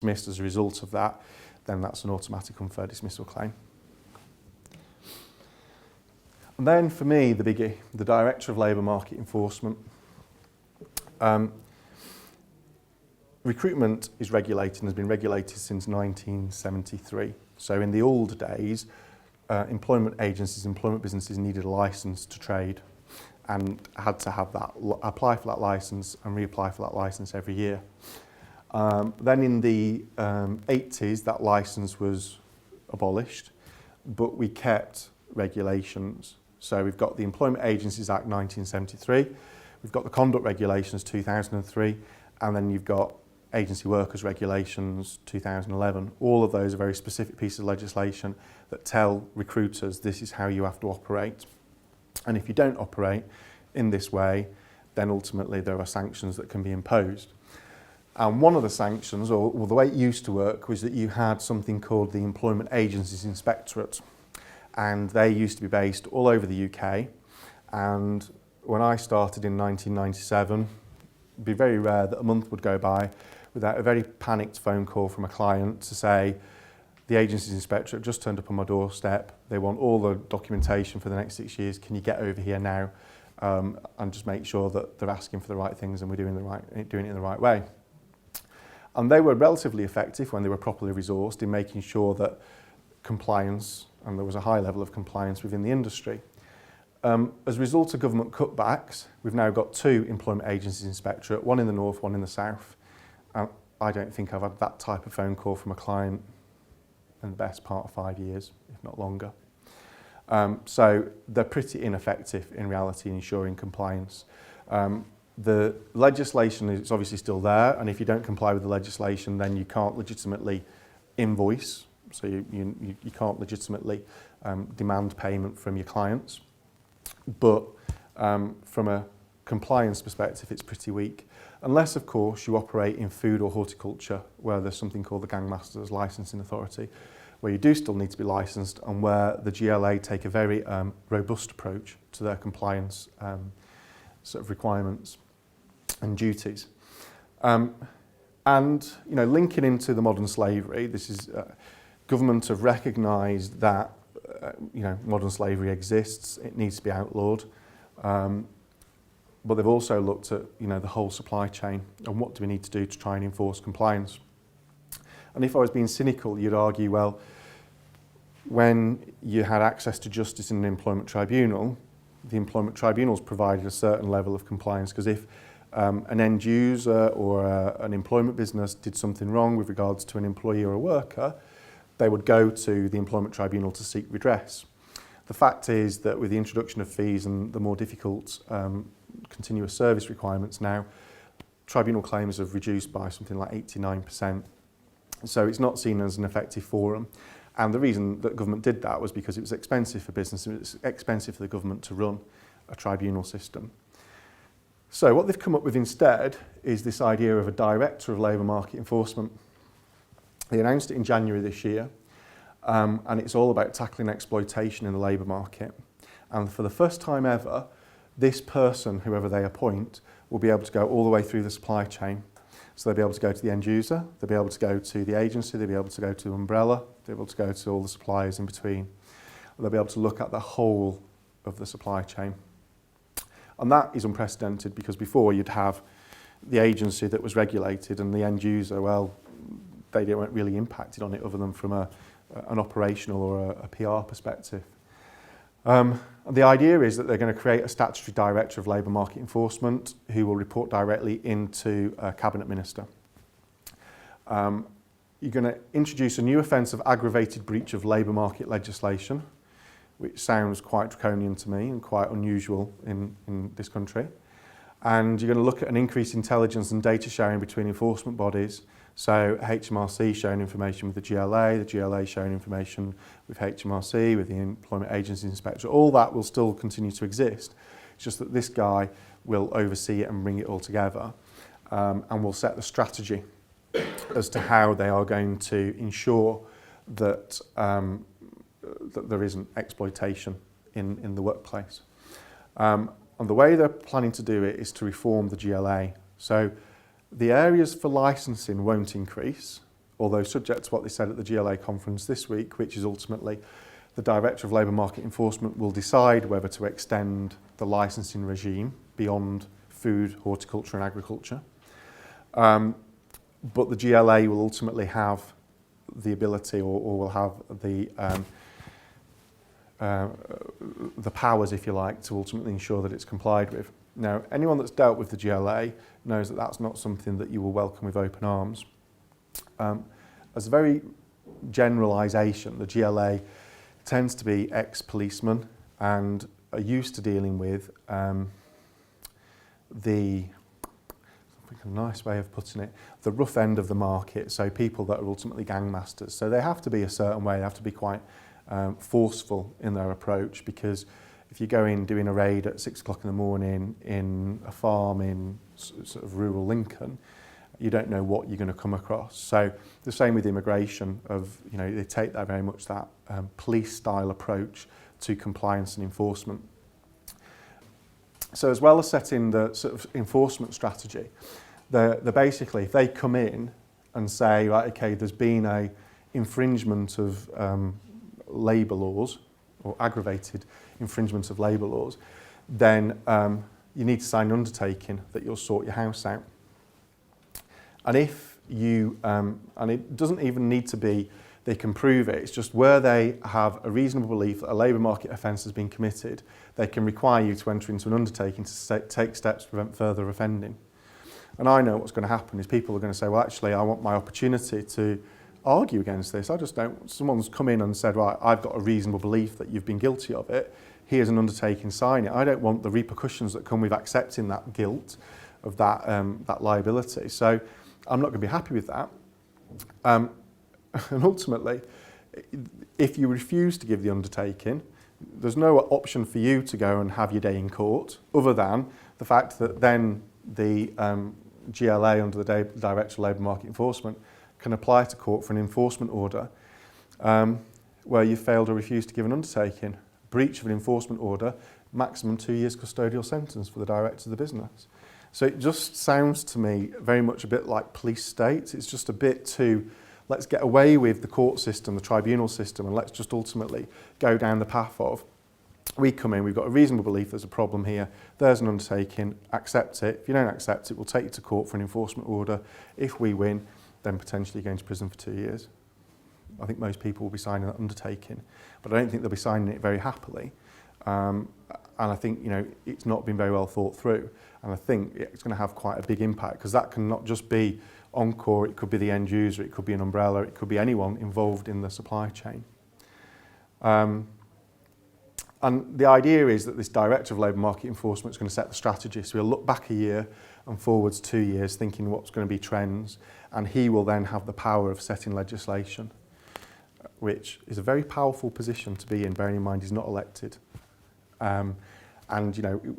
dismissed as a result of that, then that's an automatic unfair dismissal claim. And then for me, the biggie, the Director of Labour Market Enforcement. Recruitment is regulated and has been regulated since 1973. So in the old days, employment agencies, employment businesses needed a licence to trade and had to have that, apply for that licence and reapply for that licence every year. Then in the 80s, that licence was abolished, but we kept regulations. So we've got the Employment Agencies Act 1973, we've got the Conduct Regulations 2003, and then you've got Agency Workers Regulations 2011. All of those are very specific pieces of legislation that tell recruiters this is how you have to operate. And if you don't operate in this way, then ultimately there are sanctions that can be imposed. And one of the sanctions, or the way it used to work, was that you had something called the Employment Agencies Inspectorate. And they used to be based all over the UK. And when I started in 1997, it'd be very rare that a month would go by without a very panicked phone call from a client to say, the Agencies Inspectorate just turned up on my doorstep, they want all the documentation for the next 6 years, can you get over here now and just make sure that they're asking for the right things and we're doing it in the right way. And they were relatively effective when they were properly resourced in making sure that compliance, and there was a high level of compliance within the industry. As a result of government cutbacks, we've now got 2 Employment Agencies Inspectorate, one in the north, one in the south. I don't think I've had that type of phone call from a client in the best part of 5 years, if not longer. So they're pretty ineffective in reality in ensuring compliance. The legislation is obviously still there, and if you don't comply with the legislation, then you can't legitimately invoice, so you can't legitimately demand payment from your clients. But from a compliance perspective, it's pretty weak. Unless, of course, you operate in food or horticulture, where there's something called the Gangmasters Licensing Authority, where you do still need to be licensed and where the GLA take a very robust approach to their compliance sort of requirements and duties. And, you know, linking into the modern slavery, this is government have recognised that you know, modern slavery exists, it needs to be outlawed. But they've also looked at, you know, the whole supply chain and what do we need to do to try and enforce compliance. And if I was being cynical, you'd argue, well, when you had access to justice in an employment tribunal, the employment tribunals provided a certain level of compliance, because if an end user or an employment business did something wrong with regards to an employee or a worker, they would go to the employment tribunal to seek redress. The fact is that with the introduction of fees and the more difficult continuous service requirements now, tribunal claims have reduced by something like 89%. So it's not seen as an effective forum. And the reason that government did that was because it was expensive for business, and it was expensive for the government to run a tribunal system. So what they've come up with instead is this idea of a Director of Labour Market Enforcement. They announced it in January this year, and it's all about tackling exploitation in the labour market. And for the first time ever, this person, whoever they appoint, will be able to go all the way through the supply chain. So they'll be able to go to the end user, they'll be able to go to the agency, they'll be able to go to umbrella, they'll be able to go to all the suppliers in between. They'll be able to look at the whole of the supply chain. And that is unprecedented, because before you'd have the agency that was regulated and the end user, well, they weren't really impacted on it other than from an operational or a PR perspective. The idea is that they're going to create a statutory Director of Labour Market Enforcement who will report directly into a Cabinet Minister. You're going to introduce a new offence of aggravated breach of labour market legislation, which sounds quite draconian to me and quite unusual in this country. And you're going to look at an increased intelligence and data sharing between enforcement bodies. So HMRC sharing information with the GLA sharing information with HMRC, with the Employment Agency Inspector. All that will still continue to exist. It's just that this guy will oversee it and bring it all together, and will set the strategy as to how they are going to ensure that, that there isn't exploitation in the workplace. And the way they're planning to do it is to reform the GLA. So the areas for licensing won't increase, although subject to what they said at the GLA conference this week, which is ultimately the Director of Labour Market Enforcement will decide whether to extend the licensing regime beyond food, horticulture and agriculture. But the GLA will ultimately have the ability or will have the powers, if you like, to ultimately ensure that it's complied with. Now, anyone that's dealt with the GLA knows that that's not something that you will welcome with open arms. As a very generalisation, the GLA tends to be ex-policemen and are used to dealing with a nice way of putting it, the rough end of the market, so people that are ultimately gangmasters. So they have to be a certain way, they have to be quite forceful in their approach, because if you go in doing a raid at 6 o'clock in the morning in a farm in sort of rural Lincoln, you don't know what you're going to come across. So the same with immigration, they take that very much that police-style approach to compliance and enforcement. So as well as setting the sort of enforcement strategy, they're basically, if they come in and say, right, okay, there's been a infringement of labour laws or aggravated infringement of labour laws, then you need to sign an undertaking that you'll sort your house out. And if you, and it doesn't even need to be they can prove it, it's just where they have a reasonable belief that a labour market offence has been committed, they can require you to enter into an undertaking to take steps to prevent further offending. And I know what's going to happen is people are going to say, well, actually, I want my opportunity to argue against this. I just don't, someone's come in and said, right, I've got a reasonable belief that you've been guilty of it, here's an undertaking, sign it. I don't want the repercussions that come with accepting that guilt of that, that liability. So I'm not going to be happy with that. And ultimately, if you refuse to give the undertaking, there's no option for you to go and have your day in court, other than the fact that then the GLA under the Director of Labour Market Enforcement can apply to court for an enforcement order where you failed or refused to give an undertaking. Breach of an enforcement order, maximum 2 years custodial sentence for the director of the business. So it just sounds to me very much a bit like police states. It's just a bit too, let's get away with the court system, the tribunal system, and let's just ultimately go down the path of, we come in, we've got a reasonable belief there's a problem here, there's an undertaking, accept it. If you don't accept it, we'll take you to court for an enforcement order. If we win, then potentially going to prison for 2 years. I think most people will be signing that undertaking, but I don't think they'll be signing it very happily. And I think, it's not been very well thought through. And I think it's going to have quite a big impact, because that can not just be Encore, it could be the end user, it could be an umbrella, it could be anyone involved in the supply chain. And the idea is that this Director of Labour Market Enforcement is going to set the strategy. So we'll look back a year and forwards 2 years, thinking what's going to be trends, and he will then have the power of setting legislation, which is a very powerful position to be in, bearing in mind he's not elected. And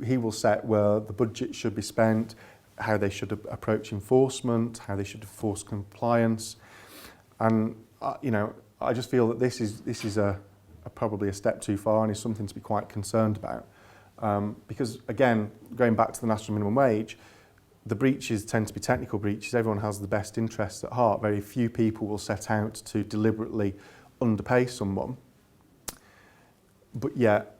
he will set where the budget should be spent, how they should approach enforcement, how they should enforce compliance. And I just feel that this is probably a step too far and is something to be quite concerned about. Because again, going back to the national minimum wage, the breaches tend to be technical breaches. Everyone has the best interests at heart. Very few people will set out to deliberately underpay someone. But yet,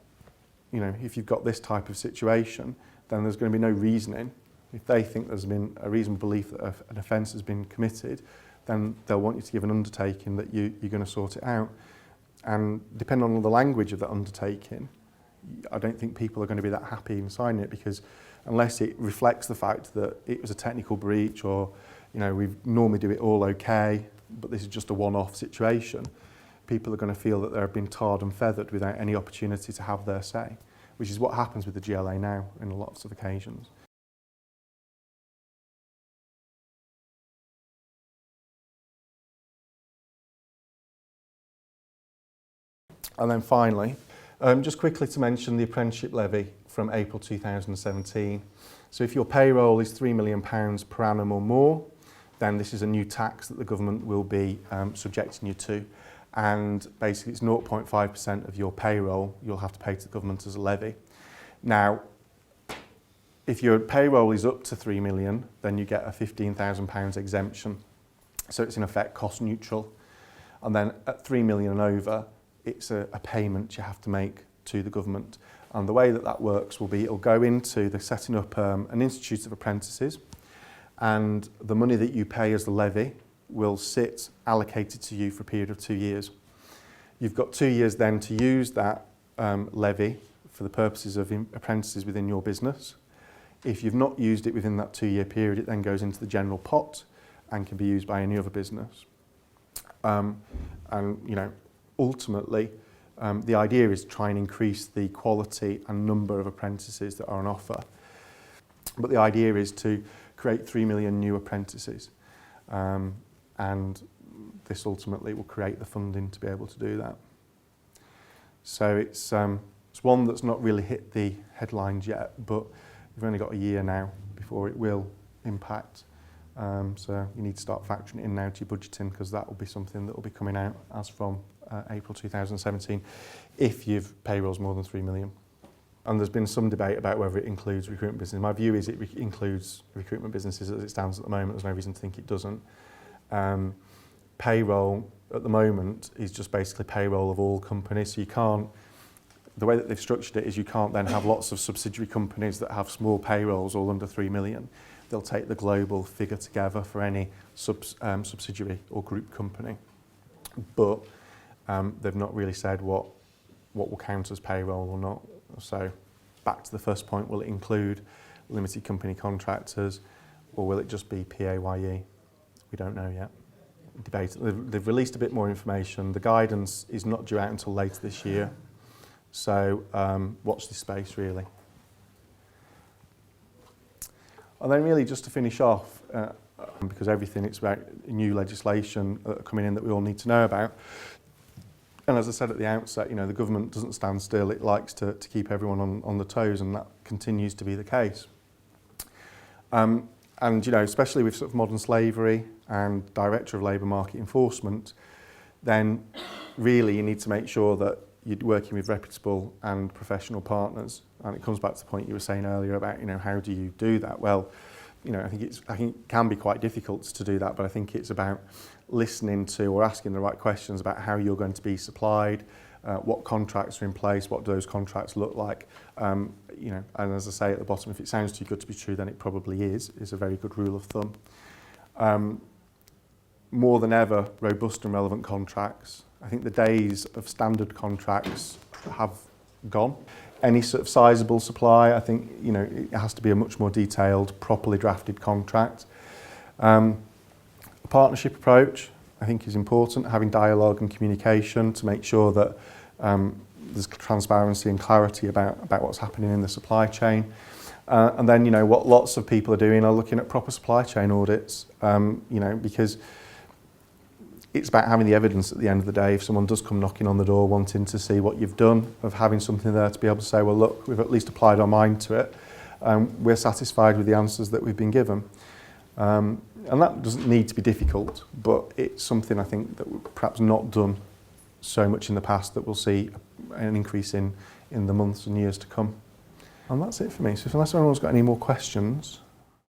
if you've got this type of situation, then there's going to be no reasoning. If they think there's been a reasonable belief that an offence has been committed, then they'll want you to give an undertaking that you're going to sort it out. And depending on the language of that undertaking, I don't think people are going to be that happy in signing it, because unless it reflects the fact that it was a technical breach, or we normally do it all okay, but this is just a one-off situation, people are going to feel that they've been tarred and feathered without any opportunity to have their say, which is what happens with the GLA now in lots of occasions. And then finally, just quickly to mention the Apprenticeship Levy from April 2017. So if your payroll is £3 million per annum or more, then this is a new tax that the government will be subjecting you to. And basically it's 0.5% of your payroll you'll have to pay to the government as a levy. Now, if your payroll is up to 3 million, then you get a £15,000 exemption. So it's in effect cost neutral. And then at 3 million and over, it's a payment you have to make to the government. And the way that that works will be it'll go into the setting up an institute of apprentices, and the money that you pay as the levy will sit allocated to you for a period of 2 years. You've got 2 years then to use that levy for the purposes of apprentices within your business. If you've not used it within that 2 year period, it then goes into the general pot and can be used by any other business. And you know, ultimately, the idea is to try and increase the quality and number of apprentices that are on offer. But the idea is to create 3 million new apprentices. And this ultimately will create the funding to be able to do that. So it's one that's not really hit the headlines yet, but we've only got a year now before it will impact. So you need to start factoring it in now to your budgeting, because that will be something that will be coming out as from April 2017 if you've payrolls more than 3 million. And there's been some debate about whether it includes recruitment business. My view is it includes recruitment businesses as it stands at the moment. There's no reason to think it doesn't. Payroll at the moment is just basically payroll of all companies. So you can't, the way that they've structured it is you can't then have lots of subsidiary companies that have small payrolls all under 3 million. They'll take the global figure together for any subsidiary or group company. But they've not really said what will count as payroll or not. So back to the first point, will it include limited company contractors, or will it just be PAYE? We don't know yet. Debate. They've released a bit more information. The guidance is not due out until later this year. So watch this space, really. And then really just to finish off, because everything, it's about new legislation coming in that we all need to know about. And as I said at the outset, you know, the government doesn't stand still. It likes to keep everyone on the toes, and that continues to be the case. And, you know, especially with sort of modern slavery and Director of Labour Market Enforcement, then really you need to make sure that you're working with reputable and professional partners. And it comes back to the point you were saying earlier about, you know, how do you do that? Well, you know, I think it can be quite difficult to do that, but I think it's about listening to or asking the right questions about how you're going to be supplied, what contracts are in place, what do those contracts look like. You know, and as I say at the bottom, if it sounds too good to be true, then it probably is a very good rule of thumb. More than ever, robust and relevant contracts. I think the days of standard contracts have gone. Any sort of sizable supply, I think, you know, it has to be a much more detailed, properly drafted contract. Partnership approach, I think, is important, having dialogue and communication to make sure that there's transparency and clarity about what's happening in the supply chain. And then, you know, what lots of people are doing are looking at proper supply chain audits, you know, because it's about having the evidence at the end of the day. If someone does come knocking on the door wanting to see what you've done, of having something there to be able to say, well, look, we've at least applied our mind to it. We're satisfied with the answers that we've been given. And that doesn't need to be difficult, but it's something I think that we've perhaps not done so much in the past that we'll see an increase in the months and years to come. And that's it for me. So unless anyone's got any more questions.